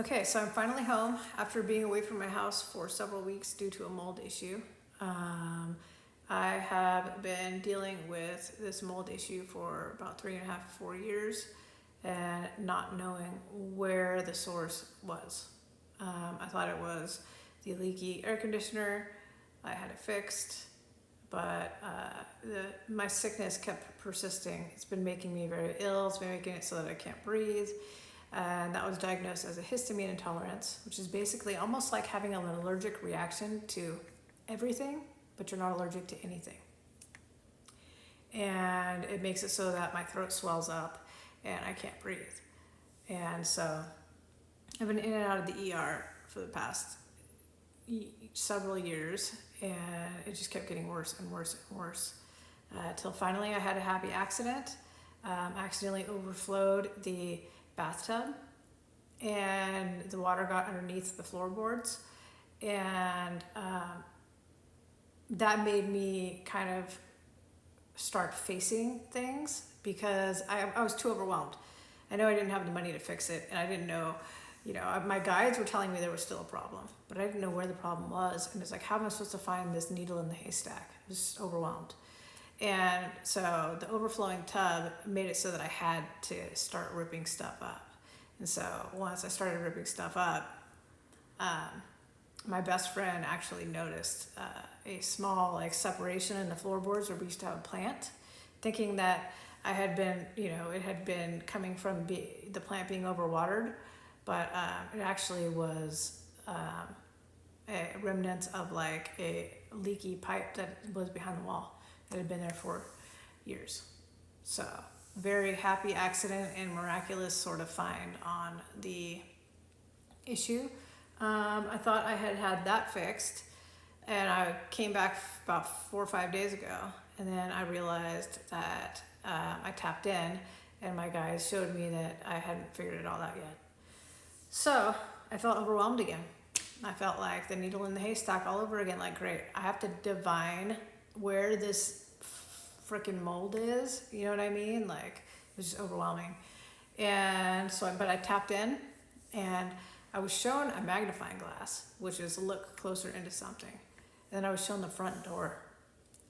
Okay, so I'm finally home after being away from my house for several weeks due to a mold issue. Um, I have been dealing with this mold issue for about 3.5, 4 years and not knowing where the source was. I thought it was the leaky air conditioner. I had it fixed, but my sickness kept persisting. It's been making me very ill. It's been making it so that I can't breathe. And that was diagnosed as a histamine intolerance, which is basically almost like having an allergic reaction to everything, but you're not allergic to anything. And it makes it so that my throat swells up and I can't breathe. And so I've been in and out of the ER for the past several years, and it just kept getting worse and worse and worse. Till finally I had a happy accident. Accidentally overflowed the bathtub and the water got underneath the floorboards, and that made me kind of start facing things because I was too overwhelmed. I know I didn't have the money to fix it, and I didn't know, my guides were telling me there was still a problem, but I didn't know where the problem was. And it's like, how am I supposed to find this needle in the haystack? I was just overwhelmed. And so the overflowing tub made it so that I had to start ripping stuff up. And so once I started ripping stuff up, my best friend actually noticed a small separation in the floorboards where we used to have a plant, thinking that I had been, it had been coming from the plant being overwatered, but it actually was a remnant of a leaky pipe that was behind the wall. It had been there for years. So very happy accident and miraculous sort of find on the issue. I thought I had that fixed, and I came back about 4 or 5 days ago, and then I realized that I tapped in and my guys showed me that I hadn't figured it all out yet. So I felt overwhelmed again. I felt like the needle in the haystack all over again. Great, I have to divine where this freaking mold is. You know what I mean? It was just overwhelming. And so, but I tapped in, and I was shown a magnifying glass, which is a look closer into something. And then I was shown the front door.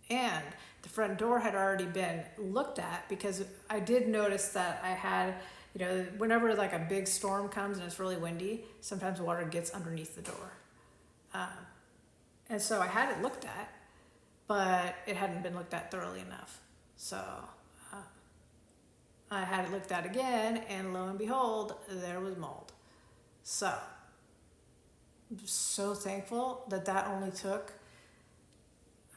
And the front door had already been looked at because I did notice that I had, whenever a big storm comes and it's really windy, sometimes water gets underneath the door. And so I had it looked at, but it hadn't been looked at thoroughly enough. So I had it looked at again, and lo and behold, there was mold. So I'm so thankful that only took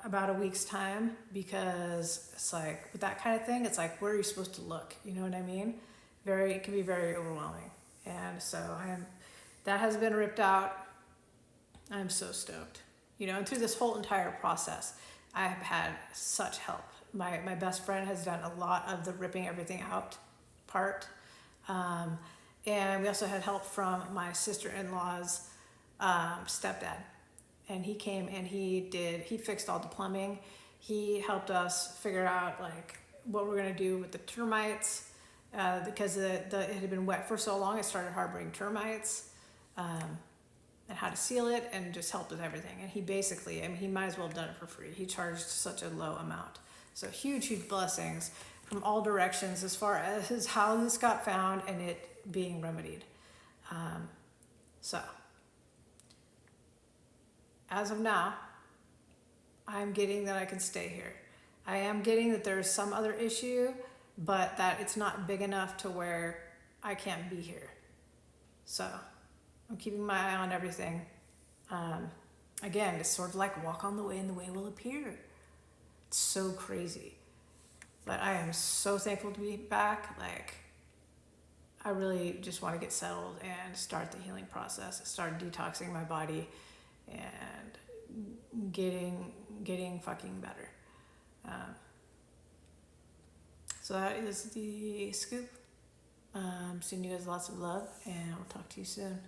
about a week's time, because it's with that kind of thing, it's where are you supposed to look? You know what I mean? It can be very overwhelming. And so that has been ripped out. I'm so stoked. And through this whole entire process, I have had such help. My best friend has done a lot of the ripping everything out part. And we also had help from my sister-in-law's stepdad. And he came and he fixed all the plumbing. He helped us figure out what we're gonna do with the termites, because it had been wet for so long, it started harboring termites, and how to seal it, and just helped with everything. And he basically, he might as well have done it for free. He charged such a low amount. So huge, huge blessings from all directions as far as how this got found and it being remedied. So as of now, I'm getting that I can stay here. I am getting that there's some other issue, but that it's not big enough to where I can't be here. So I'm keeping my eye on everything. Again, it's sort of walk on the way and the way will appear. It's so crazy. But I am so thankful to be back. I really just want to get settled and start the healing process, start detoxing my body and getting fucking better. So that is the scoop. Sending you guys lots of love, and I'll talk to you soon.